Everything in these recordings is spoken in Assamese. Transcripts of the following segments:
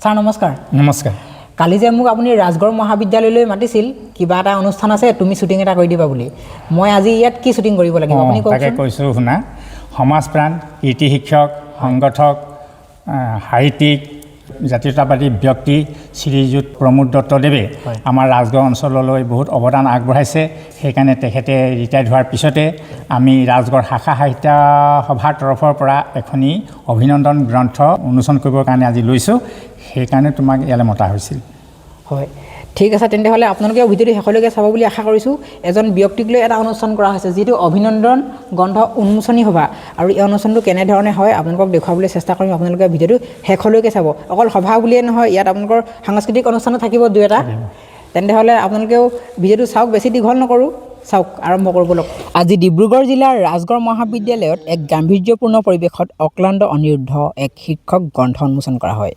ছাৰ নমস্কাৰ। নমস্কাৰ। কালি যে মোক আপুনি ৰাজগড় মহাবিদ্যালয়লৈ মাতিছিল কিবা এটা অনুষ্ঠান আছে তুমি শ্বুটিং এটা কৰি দিবা বুলি মই আজি ইয়াত কি শ্বুটিং কৰিব লাগিব আপুনি কওকচোন। তাকে কৈছোঁ শুনা সমাজপ্ৰাণ কীৰ্তি শিক্ষক সংগঠক সাহিত্যিক জাতীয়তাবাদী ব্যক্তি শ্ৰীযুত প্ৰমোদ দত্তদেৱে আমাৰ ৰাজগড় অঞ্চললৈ বহুত অৱদান আগবঢ়াইছে। সেইকাৰণে তেখেতে ৰিটায়াৰ্ড হোৱাৰ পিছতে আমি ৰাজগড় শাখা সাহিত্য সভাৰ তৰফৰ পৰা এখনি অভিনন্দন গ্ৰন্থ উন্মোচন কৰিবৰ কাৰণে আজি লৈছোঁ। সেইকাৰণে তোমাক ইয়ালৈ মতা হৈছিল। হয় ঠিক আছে তেন্তে আপোনালোকে ভিডিঅ'টো শেষলৈকে চাব বুলি আশা কৰিছোঁ। এজন ব্যক্তিক লৈ এটা অনুষ্ঠান কৰা হৈছে যিটো অভিনন্দন গ্ৰন্থ উন্মোচনী সভা আৰু এই অনুষ্ঠানটো কেনেধৰণে হয় আপোনালোকক দেখুৱাবলৈ চেষ্টা কৰিম। আপোনালোকে ভিডিঅ'টো শেষলৈকে চাব। অকল সভা বুলিয়ে নহয় ইয়াত আপোনালোকৰ সাংস্কৃতিক অনুষ্ঠানো থাকিব দুই এটা। তেন্তে আপোনালোকেও ভিডিঅ'টো চাওক, বেছি দীঘল নকৰোঁ, চাওক আৰম্ভ কৰোঁ বলক। আজি ডিব্ৰুগড় জিলাৰ ৰাজগড় মহাবিদ্যালয়ত এক গাম্ভীৰ্যপূৰ্ণ পৰিৱেশত অক্লান্ত অনিৰুদ্ধ এক শিক্ষক গ্ৰন্থ উন্মোচন কৰা হয়।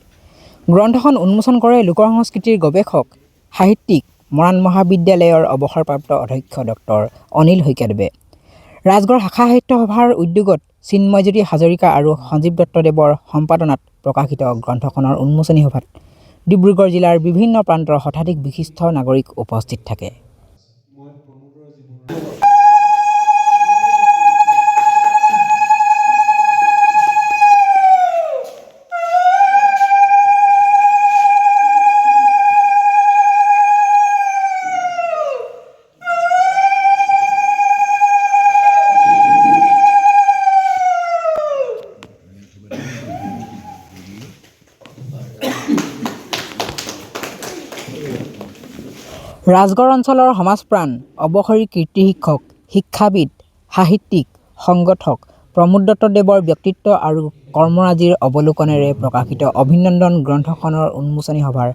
গ্ৰন্থখন উন্মোচন কৰে লোক সংস্কৃতিৰ গৱেষক সাহিত্যিক মৰাণ মহাবিদ্যালয়ৰ অৱসৰপ্ৰাপ্ত অধ্যক্ষ ডক্টৰ অনিল শইকীয়াদেৱে। ৰাজগড় শাখা সাহিত্য সভাৰ উদ্যোগত চিন্ময়জ্যোতি হাজৰিকা আৰু সঞ্জীৱ দত্তদেৱৰ সম্পাদনাত প্ৰকাশিত গ্ৰন্থখনৰ উন্মোচনী সভাত ডিব্ৰুগড় জিলাৰ বিভিন্ন প্ৰান্তৰ শতাধিক বিশিষ্ট নাগৰিক উপস্থিত থাকে। ৰাজগড় অঞ্চলৰ সমাজপ্ৰাণ অৱসৰী কীৰ্তি শিক্ষক শিক্ষাবিদ সাহিত্যিক সংগঠক প্ৰমোদ দত্তদেৱৰ ব্যক্তিত্ব আৰু কৰ্মৰাজিৰ অৱলোকনেৰে প্ৰকাশিত অভিনন্দন গ্ৰন্থখনৰ উন্মোচনী সভাৰ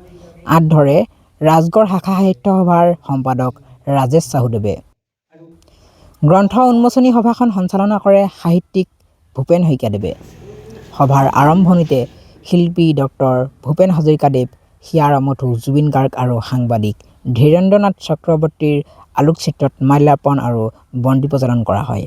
আঁত ধৰে ৰাজগড় শাখা সাহিত্য সভাৰ সম্পাদক ৰাজেশ চাহুদেৱে। গ্ৰন্থ উন্মোচনী সভাখন সঞ্চালনা কৰে সাহিত্যিক ভূপেন শইকীয়াদেৱে। সভাৰ আৰম্ভণিতে শিল্পী ডক্টৰ ভূপেন হাজৰিকাদেৱ হিয়াৰ আমঠু জুবিন গাৰ্গ আৰু সাংবাদিক ধীৰেন্দ্ৰনাথ চক্ৰৱৰ্তীৰ আলোকচিত্ৰত মাল্যাৰ্পণ আৰু বন্তি প্ৰজ্বলন কৰা হয়।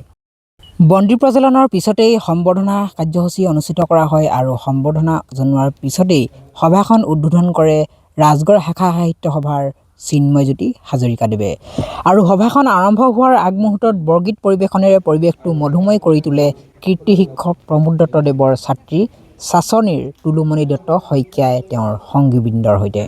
বন্তি প্ৰজ্বলনৰ পিছতেই সম্বৰ্ধনা কাৰ্যসূচী অনুষ্ঠিত কৰা হয় আৰু সম্বৰ্ধনা জনোৱাৰ পিছতেই সভাখন উদ্বোধন কৰে ৰাজগড় শাখা সাহিত্য সভাৰ চিন্ময়জ্যোতি হাজৰিকাদেৱে। আৰু সভাখন আৰম্ভ হোৱাৰ আগমুহূৰ্তত বৰগীত পৰিৱেশনেৰে পৰিৱেশটো মধুময় কৰি তোলে কীৰ্তি শিক্ষক প্ৰমোদ দত্তদেৱৰ ছাত্ৰী চাচনিৰ তুলুমণি দত্ত শইকীয়াই তেওঁৰ সংগীবৃন্দৰ সৈতে।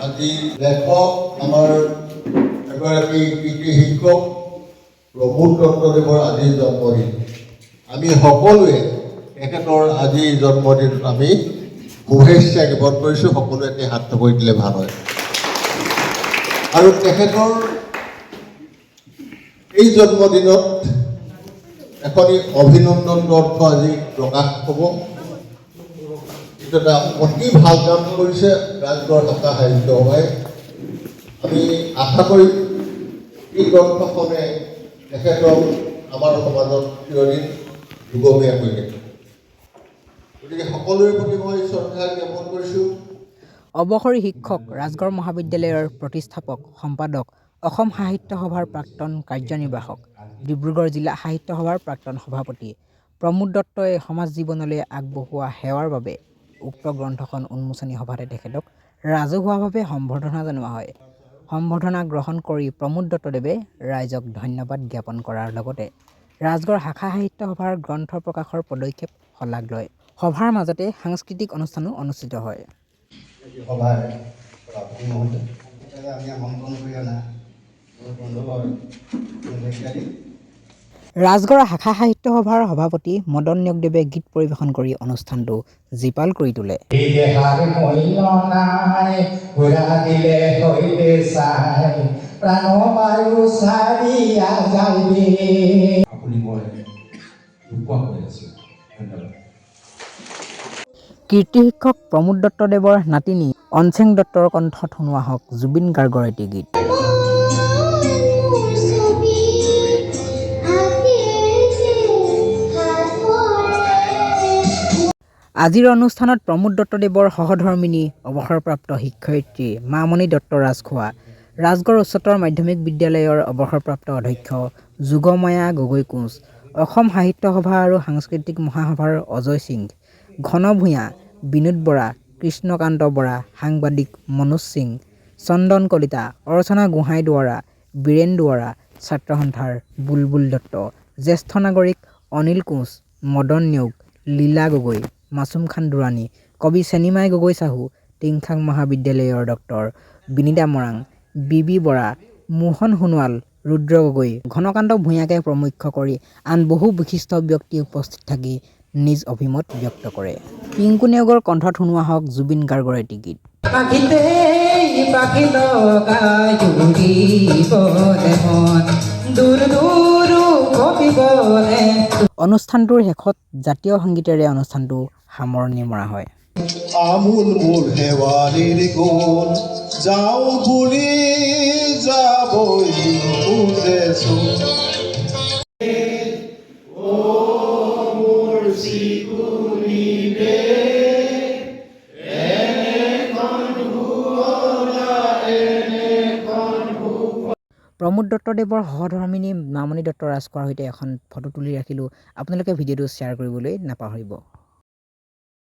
আজি লেখক আমাৰ এগৰাকী কীৰ্তি শিক্ষক প্ৰমোদ দত্তদেৱৰ আজিৰ জন্মদিন। আমি সকলোৱে তেখেতৰ আজিৰ জন্মদিনত আমি শুভেচ্ছা জ্ঞাপন কৰিছোঁ। সকলোৱে এটি হাত কৰি দিলে ভাল হয়। আৰু তেখেতৰ এই জন্মদিনত এখনি অভিনন্দন গ্ৰন্থ আজি প্ৰকাশ হ'ব। এটা অতি ভাল কাম কৰিছে ৰাজগড় শাখা সাহিত্য সভাই। আমি আশা কৰিম এই গ্ৰন্থখনে তেখেতক আমাৰ সমাজত চিৰদিন যুগমীয়া কৰি ৰাখিব। গতিকে সকলোৰে প্ৰতি মই শ্ৰদ্ধা জ্ঞাপন কৰিছোঁ। অৱসৰী শিক্ষক ৰাজগড় মহাবিদ্যালয়ৰ প্ৰতিষ্ঠাপক সম্পাদক অসম সাহিত্য সভাৰ প্ৰাক্তন কাৰ্যনিৰ্বাহক ডিব্ৰুগড় জিলা সাহিত্য সভাৰ প্ৰাক্তন সভাপতি প্ৰমোদ দত্তই সমাজ জীৱনলৈ আগবঢ়োৱা সেৱাৰ বাবে উক্ত গ্ৰন্থখন উন্মোচনী সভাতে তেখেতক ৰাজহুৱাভাৱে সম্বৰ্ধনা জনোৱা হয়। সম্বৰ্ধনা গ্ৰহণ কৰি প্ৰমোদ দত্তদেৱে ৰাইজক ধন্যবাদ জ্ঞাপন কৰাৰ লগতে ৰাজগড় শাখা সাহিত্য সভাৰ গ্ৰন্থ প্ৰকাশৰ পদক্ষেপ শলাগ লয়। সভাৰ মাজতে সাংস্কৃতিক অনুষ্ঠানো অনুষ্ঠিত হয়। সভাৰ আমি আমন্ত্ৰণ কৰি অনা ৰাজগড় শাখা সাহিত্য সভাৰ সভাপতি মদন নেওগদেৱে গীত পৰিৱেশন কৰি অনুষ্ঠানটো জীপাল কৰি তোলে। কীৰ্তি শিক্ষক প্ৰমোদ দত্তদেৱৰ নাতিনী অনচেং দত্তৰ কণ্ঠত শুনোৱা হওক জুবিন গাৰ্গৰ এটি গীত। আজিৰ অনুষ্ঠানত প্ৰমোদ দত্তদেৱৰ সহধৰ্মিনী অৱসৰপ্ৰাপ্ত শিক্ষয়িত্ৰী মামণি দত্ত ৰাজখোৱা, ৰাজগড় উচ্চতৰ মাধ্যমিক বিদ্যালয়ৰ অৱসৰপ্ৰাপ্ত অধ্যক্ষ যোগমায়া গগৈ কোঁচ, অসম সাহিত্য সভা আৰু সাংস্কৃতিক মহাসভাৰ অজয় সিং, ঘন ভূঞা, বিনোদ বৰা, কৃষ্ণকান্ত বৰা, সাংবাদিক মনোজ সিং, চন্দন কলিতা, অৰ্চনা গোহাঁই দুৱৰা, বীৰেন দুৱৰা, ছাত্ৰ সন্থাৰ বুলবুল দত্ত, জ্যেষ্ঠ নাগৰিক অনিল কোঁচ, মদন নেওগ, লীলা গগৈ, মাছুম খান দুৰাণী, কবি চেনিমাই গগৈ চাহু, টিংখাং মহাবিদ্যালয়ৰ ডক্টৰ বিনীতা মৰাং, বি বৰা, মোহন সোণোৱাল, ৰুদ্ৰ গগৈ, ঘনকান্ত ভূঞাকে প্ৰমুখ্য কৰি আন বহু বিশিষ্ট ব্যক্তি উপস্থিত থাকি নিজ অভিমত ব্যক্ত কৰে। পিংকু নেওগৰ কণ্ঠত শুনোৱা হওক জুবিন গাৰ্গৰ এটি গীত। অনুষ্ঠানটোৰ শেষত জাতীয় সংগীতেৰে অনুষ্ঠানটো সামৰণি মৰা হয়। আমূল মূল শেৱালিৰ গুণ যাওঁ বুলি যাবই খুজেছোঁ। প্ৰমোদ দত্তদেৱৰ সহধৰ্মিনী মামণি দত্ত ৰাজখোৱাৰ সৈতে এখন ফটো তুলি ৰাখিলোঁ। আপোনালোকে ভিডিঅ'টো শ্বেয়াৰ কৰিবলৈ নাপাহৰিব।